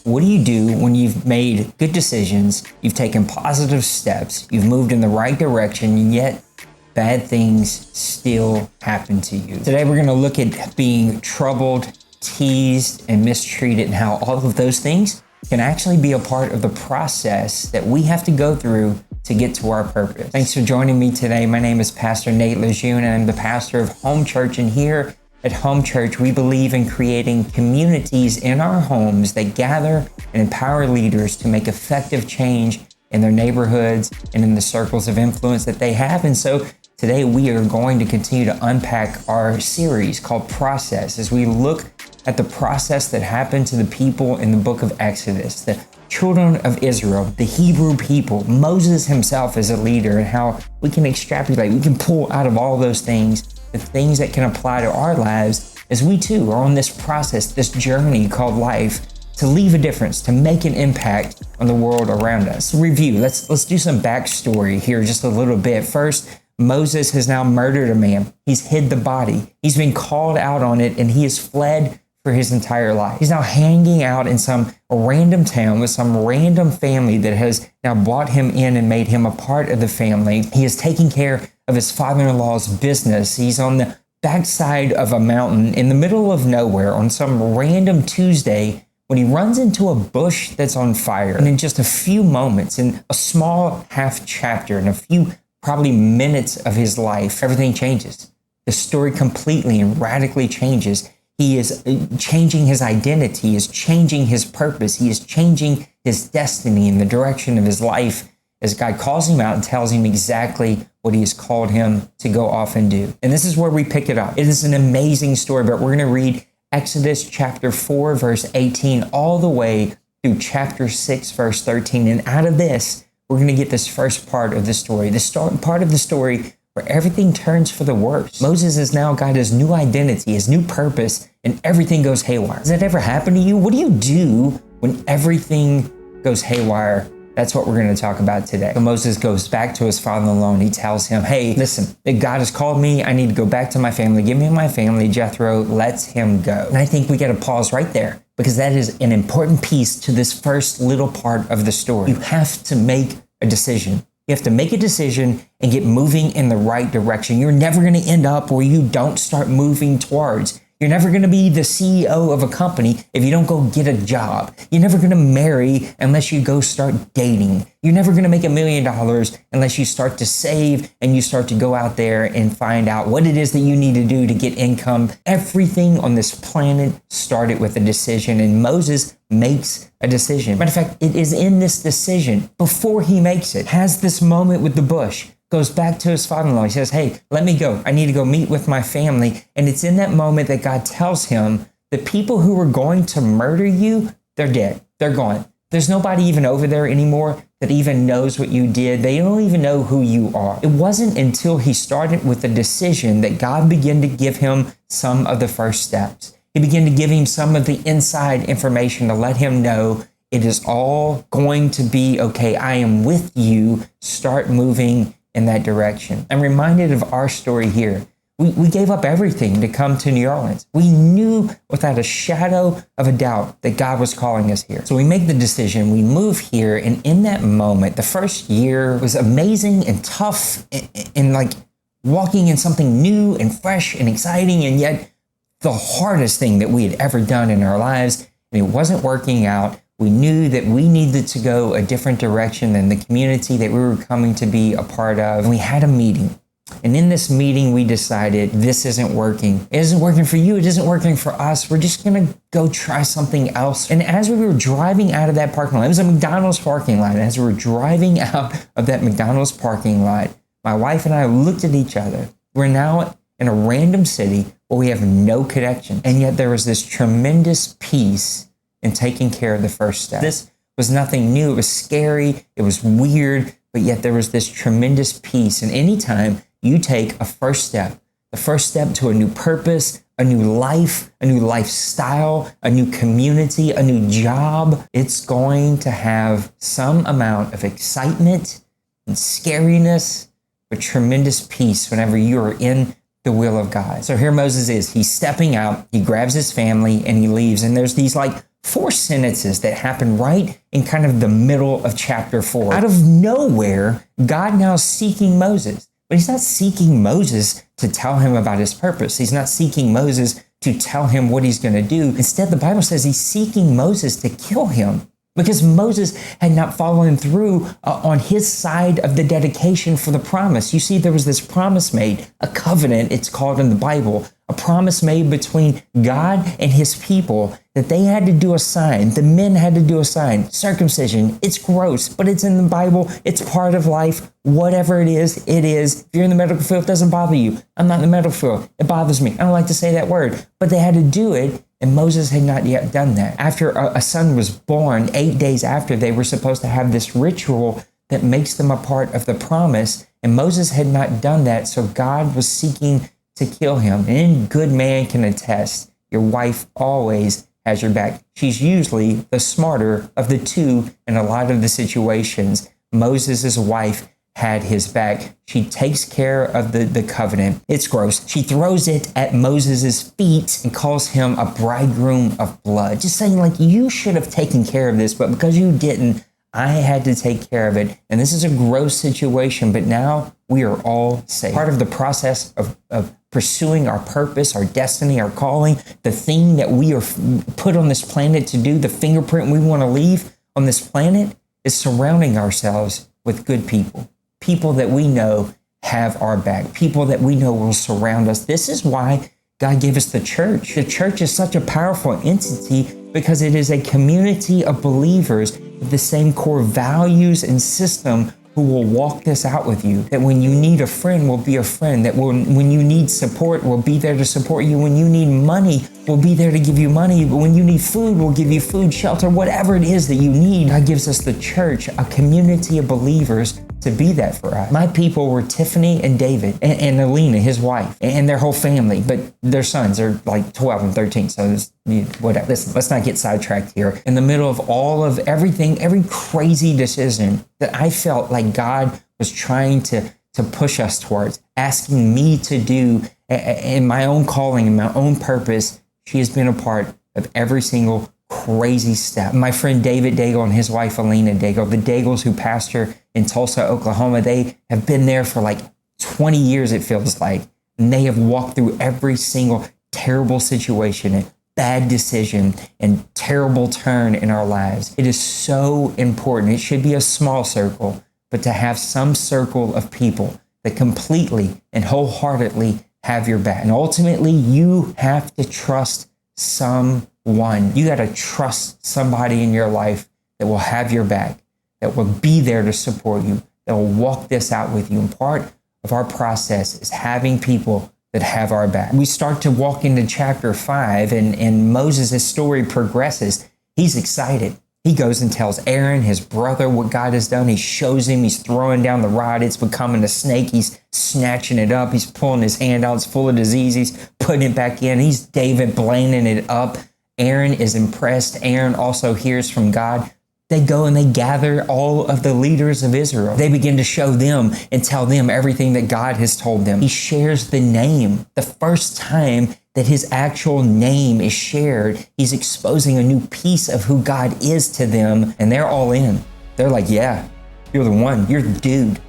what do you do when you've made good decisions, you've taken positive steps, you've moved in the right direction, and yet bad things still happen to you? Today we're going to look at being troubled, teased, and mistreated, and how all of those things can actually be a part of the process that we have to go through to get to our purpose. Thanks for joining me today. My name is Pastor Nate Lejeune, and I'm the pastor of Home Church. And here at Home Church, we believe in creating communities in our homes that gather and empower leaders to make effective change in their neighborhoods and in the circles of influence that they have. And so today we are going to continue to unpack our series called Process as we look at the process that happened to the people in the book of Exodus, the children of Israel, the Hebrew people, Moses himself as a leader, and how we can extrapolate, we can pull out of all those things the things that can apply to our lives as we too are on this process, this journey called life, to leave a difference, to make an impact on the world around us. Review, let's do some backstory here just a little bit. First, Moses has now murdered a man. He's hid the body. He's been called out on it, and he has fled for his entire life. He's now hanging out in some random town with some random family that has now brought him in and made him a part of the family. He is taking care of his father-in-law's business. He's on the backside of a mountain in the middle of nowhere on some random Tuesday when he runs into a bush that's on fire. And in just a few moments, in a small half chapter, in a few probably minutes of his life, everything changes. The story completely and radically changes. He is changing his identity, he is changing his purpose, he is changing his destiny and the direction of his life as God calls him out and tells him exactly what he has called him to go off and do. And this is where we pick it up. It is an amazing story, but we're going to read Exodus chapter 4, verse 18, all the way through chapter 6, verse 13. And out of this, we're going to get this first part of the story, part of the story where everything turns for the worse. Moses has now got his new identity, his new purpose, and everything goes haywire. Does that ever happen to you? What do you do when everything goes haywire? That's what we're going to talk about today. So Moses goes back to his father-in-law and he tells him, hey, listen, God has called me. I need to go back to my family. Give me my family. Jethro lets him go. And I think we got to pause right there because that is an important piece to this first little part of the story. You have to make a decision. You have to make a decision and get moving in the right direction. You're never going to end up where you don't start moving towards. You're never going to be the CEO of a company if you don't go get a job. You're never going to marry unless you go start dating. You're never going to make $1 million unless you start to save and you start to go out there and find out what it is that you need to do to get income. Everything on this planet started with a decision, and Moses makes a decision. Matter of fact, it is in this decision, before he makes it, has this moment with the bush, goes back to his father-in-law. He says, hey, let me go. I need to go meet with my family. And it's in that moment that God tells him, the people who were going to murder you, they're dead. They're gone. There's nobody even over there anymore that even knows what you did. They don't even know who you are. It wasn't until he started with the decision that God began to give him some of the first steps. He began to give him some of the inside information to let him know it is all going to be okay. I am with you. Start moving in that direction. I'm reminded of our story here. We gave up everything to come to New Orleans. We knew without a shadow of a doubt that God was calling us here. So we make the decision, we move here, and in that moment, the first year was amazing and tough and like walking in something new and fresh and exciting, and yet the hardest thing that we had ever done in our lives, and it wasn't working out. We knew that we needed to go a different direction than the community that we were coming to be a part of. And we had a meeting. And in this meeting, we decided this isn't working. It isn't working for you. It isn't working for us. We're just going to go try something else. And as we were driving out of that parking lot, it was a McDonald's parking lot. And as we were driving out of that McDonald's parking lot, my wife and I looked at each other. We're now in a random city where we have no connection. And yet there was this tremendous peace in taking care of the first step. This was nothing new. It was scary. It was weird. But yet there was this tremendous peace. And anytime you take a first step, the first step to a new purpose, a new life, a new lifestyle, a new community, a new job, it's going to have some amount of excitement and scariness, but tremendous peace whenever you are in the will of God. So here Moses is. He's stepping out. He grabs his family and he leaves. And there's these like 4 sentences that happen right in kind of the middle of chapter 4. Out of nowhere, God now is seeking Moses. But he's not seeking Moses to tell him about his purpose. He's not seeking Moses to tell him what he's going to do. Instead, the Bible says he's seeking Moses to kill him because Moses had not followed through on his side of the dedication for the promise. You see, there was this promise made, a covenant, it's called in the Bible, a promise made between God and his people that they had to do a sign. The men had to do a sign. Circumcision, it's gross, but it's in the Bible. It's part of life. Whatever it is, it is. If you're in the medical field, it doesn't bother you. I'm not in the medical field. It bothers me. I don't like to say that word. But they had to do it, and Moses had not yet done that. After a son was born, 8 days after, they were supposed to have this ritual that makes them a part of the promise, and Moses had not done that, so God was seeking to kill him. And any good man can attest, your wife always has your back. She's usually the smarter of the two in a lot of the situations. Moses' wife had his back. She takes care of the covenant. It's gross. She throws it at Moses' feet and calls him a bridegroom of blood. Just saying, like, you should have taken care of this, but because you didn't, I had to take care of it. And this is a gross situation, but now we are all safe. Part of the process of pursuing our purpose, our destiny, our calling, the thing that we are put on this planet to do, the fingerprint we want to leave on this planet, is surrounding ourselves with good people. People that we know have our back. People that we know will surround us. This is why God gave us the church. The church is such a powerful entity because it is a community of believers with the same core values and system who will walk this out with you. That when you need a friend, we'll be a friend. That when you need support, we'll be there to support you. When you need money, we'll be there to give you money. But when you need food, we'll give you food, shelter, whatever it is that you need. God gives us the church, a community of believers to be that for us. My people were Tiffany and David and Alina, his wife, and their whole family, but their sons are like 12 and 13. So it's, whatever. Listen, let's not get sidetracked here. In the middle of all of everything, every crazy decision that I felt like God was trying to push us towards, asking me to do in my own calling and my own purpose, she has been a part of every single crazy step. My friend David Daigle and his wife Alina Daigle, the Daigles who pastor in Tulsa, Oklahoma, they have been there for like 20 years, it feels like. And they have walked through every single terrible situation and bad decision and terrible turn in our lives. It is so important. It should be a small circle, but to have some circle of people that completely and wholeheartedly have your back. And ultimately, you have to trust someone. You got to trust somebody in your life that will have your back, that will be there to support you, that will walk this out with you. And part of our process is having people that have our back. We start to walk into chapter 5 and Moses' story progresses. He's excited. He goes and tells Aaron, his brother, what God has done. He shows him, he's throwing down the rod. It's becoming a snake. He's snatching it up. He's pulling his hand out. It's full of disease. He's putting it back in. He's David blaming it up. Aaron is impressed. Aaron also hears from God. They go and they gather all of the leaders of Israel. They begin to show them and tell them everything that God has told them. He shares the name. The first time that his actual name is shared, he's exposing a new piece of who God is to them, and they're all in. They're like, yeah, you're the one. You're the dude.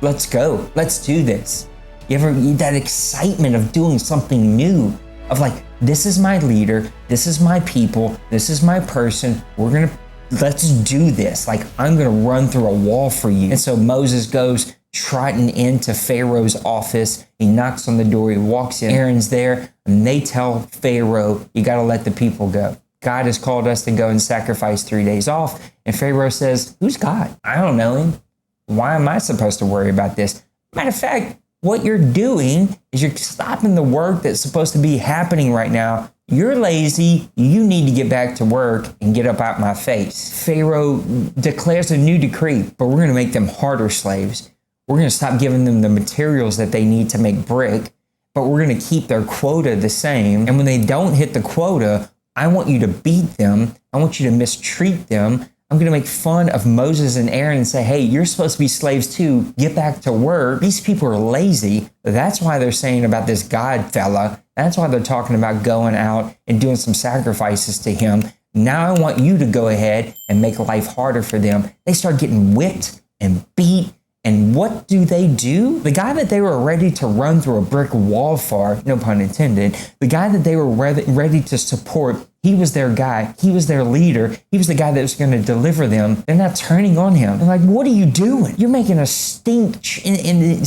Let's go. Let's do this. You ever get that excitement of doing something new, of like, this is my leader, this is my people, this is my person, let's do this. Like, I'm gonna run through a wall for you. And so Moses goes trotting into Pharaoh's office. He knocks on the door, he walks in, Aaron's there, and they tell Pharaoh, you gotta let the people go. God has called us to go and sacrifice 3 days off. And Pharaoh says, who's God? I don't know him. Why am I supposed to worry about this? Matter of fact, what you're doing is you're stopping the work that's supposed to be happening right now. You're lazy. You need to get back to work and get up out my face. Pharaoh declares a new decree, but we're going to make them harder slaves. We're going to stop giving them the materials that they need to make brick, but we're going to keep their quota the same. And when they don't hit the quota, I want you to beat them. I want you to mistreat them. I'm going to make fun of Moses and Aaron and say, hey, you're supposed to be slaves too. Get back to work. These people are lazy. That's why they're saying about this God fella. That's why they're talking about going out and doing some sacrifices to him. Now I want you to go ahead and make life harder for them. They start getting whipped and beat. And what do? The guy that they were ready to run through a brick wall for, no pun intended, the guy that they were ready to support, he was their guy. He was their leader. He was the guy that was going to deliver them. They're not turning on him. They're like, what are you doing? You're making a stench in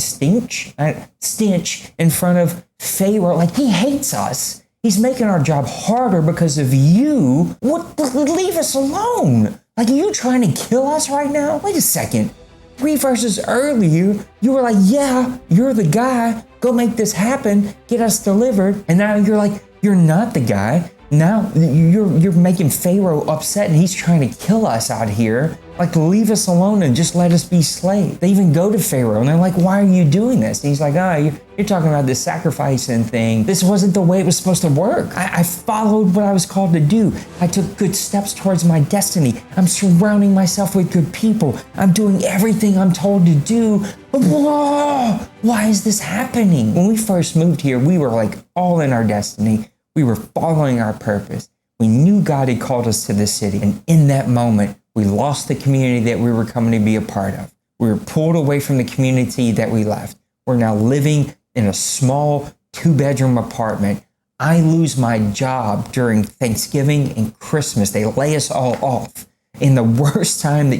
front of Pharaoh. Like, he hates us. He's making our job harder because of you. What? Leave us alone. Like, are you trying to kill us right now? Wait a second. 3 verses earlier, you were like, yeah, you're the guy. Go make this happen. Get us delivered. And now you're like, you're not the guy. Now you're making Pharaoh upset and he's trying to kill us out here. Like, leave us alone and just let us be slaves. They even go to Pharaoh and they're like, why are you doing this? And he's like, you're talking about this sacrificing thing. This wasn't the way it was supposed to work. I followed what I was called to do. I took good steps towards my destiny. I'm surrounding myself with good people. I'm doing everything I'm told to do. Whoa, why is this happening? When we first moved here, we were like all in our destiny. We were following our purpose. We knew God had called us to this city. And in that moment, we lost the community that we were coming to be a part of. We were pulled away from the community that we left. We're now living in a small 2-bedroom apartment. I lose my job during Thanksgiving and Christmas. They lay us all off in the worst time that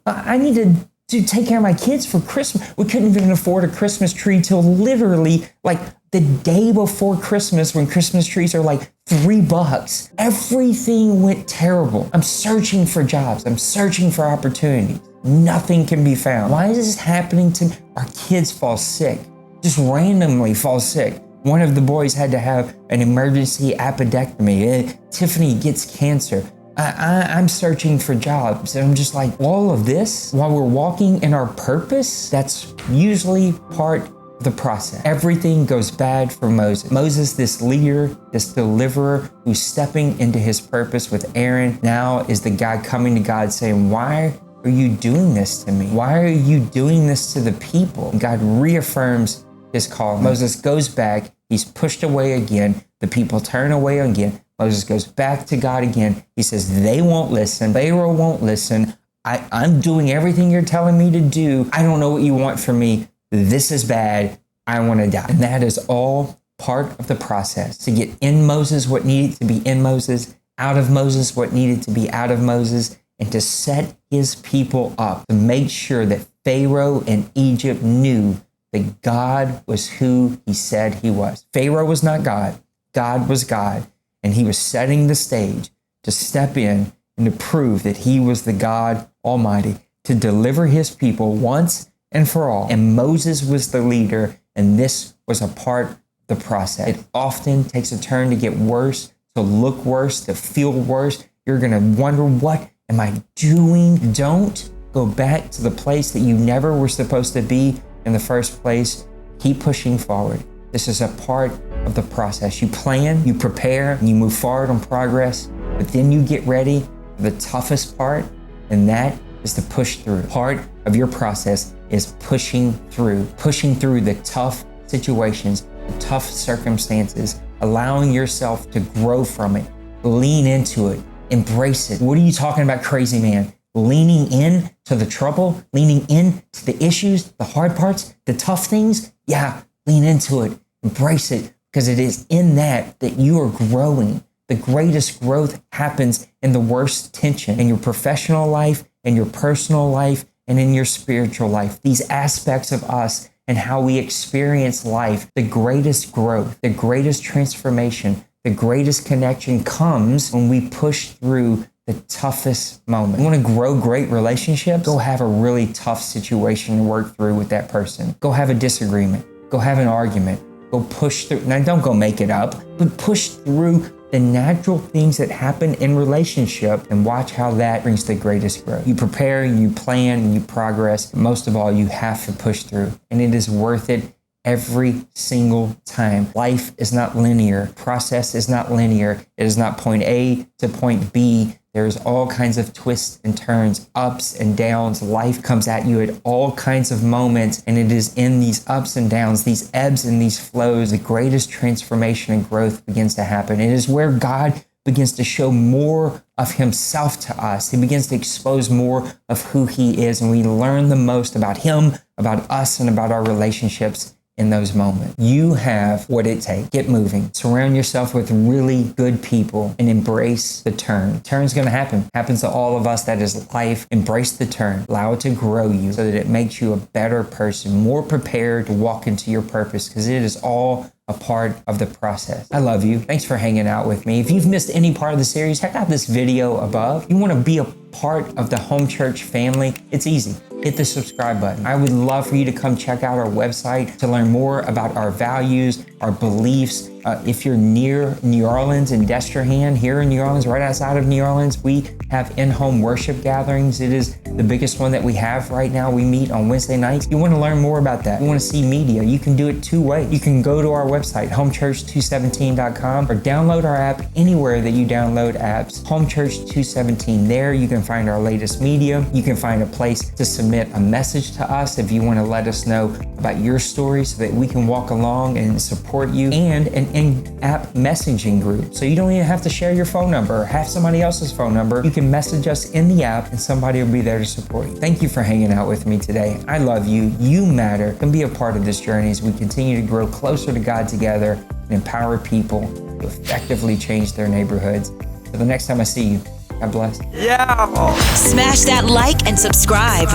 I need to take care of my kids for Christmas. We couldn't even afford a Christmas tree till literally like the day before Christmas, when Christmas trees are like $3. Everything went terrible. I'm searching for jobs. I'm searching for opportunities. Nothing can be found. Why is this happening to me? Our kids fall sick, just randomly fall sick. One of the boys had to have an emergency appendectomy. Tiffany gets cancer. I'm searching for jobs. And I'm just like, all of this while we're walking in our purpose, that's usually part of the process. Everything goes bad for Moses. Moses, this leader, this deliverer who's stepping into his purpose with Aaron, now is the guy coming to God saying, why are you doing this to me? Why are you doing this to the people? And God reaffirms his call. Moses goes back. He's pushed away again. The people turn away again. Moses goes back to God again. He says, they won't listen. Pharaoh won't listen. I'm doing everything you're telling me to do. I don't know what you want from me. This is bad. I want to die. And that is all part of the process. To get in Moses what needed to be in Moses, out of Moses what needed to be out of Moses, and to set his people up to make sure that Pharaoh and Egypt knew that God was who he said he was. Pharaoh was not God. God was God. And he was setting the stage to step in and to prove that he was the God Almighty, to deliver his people once and for all. And Moses was the leader, and this was a part of the process. It often takes a turn to get worse, to look worse, to feel worse. You're going to wonder, what am I doing? Don't go back to the place that you never were supposed to be in the first place. Keep pushing forward. This is a part of the process. You plan, you prepare, and you move forward on progress, but then you get ready for the toughest part, and that is to push through. Part of your process is pushing through the tough situations, the tough circumstances, allowing yourself to grow from it, lean into it, embrace it. What are you talking about, crazy man? Leaning in to the trouble, leaning in to the issues, the hard parts, the tough things? Yeah, lean into it. Embrace it, because it is in that you are growing. The greatest growth happens in the worst tension, in your professional life, in your personal life, and in your spiritual life. These aspects of us and how we experience life, the greatest growth, the greatest transformation, the greatest connection comes when we push through the toughest moment. You want to grow great relationships? Go have a really tough situation to work through with that person. Go have a disagreement. Go have an argument. Go push through. Now, don't go make it up, but push through the natural things that happen in relationship and watch how that brings the greatest growth. You prepare, you plan, and you progress. But most of all, you have to push through, and it is worth it every single time. Life is not linear. Process is not linear. It is not point A to point B. There's all kinds of twists and turns, ups and downs. Life comes at you at all kinds of moments, and it is in these ups and downs, these ebbs and these flows, the greatest transformation and growth begins to happen. It is where God begins to show more of himself to us. He begins to expose more of who he is, and we learn the most about him, about us, and about our relationships in those moments. You have what it takes. Get moving. Surround yourself with really good people and embrace the turn. Turn's going to happen. Happens to all of us. That is life. Embrace the turn. Allow it to grow you so that it makes you a better person, more prepared to walk into your purpose, because it is all a part of the process. I love you. Thanks for hanging out with me. If you've missed any part of the series, check out this video above. You want to be a part of the Home Church family? It's easy. Hit the subscribe button. I would love for you to come check out our website to learn more about our values, our beliefs. If you're near New Orleans and Destrehan, here in New Orleans, right outside of New Orleans, we have in-home worship gatherings. It is the biggest one that we have right now. We meet on Wednesday nights. You want to learn more about that. You want to see media. You can do it two ways. You can go to our website, homechurch217.com, or download our app anywhere that you download apps. HomeChurch217. There you can find our latest media. You can find a place to submit a message to us if you want to let us know about your story so that we can walk along and support you, and an in-app messaging group. So you don't even have to share your phone number or have somebody else's phone number. You can message us in the app and somebody will be there to support you. Thank you for hanging out with me today. I love you. You matter. Come be a part of this journey as we continue to grow closer to God together and empower people to effectively change their neighborhoods. Till the next time I see you, God bless. Yeah. Smash that like and subscribe.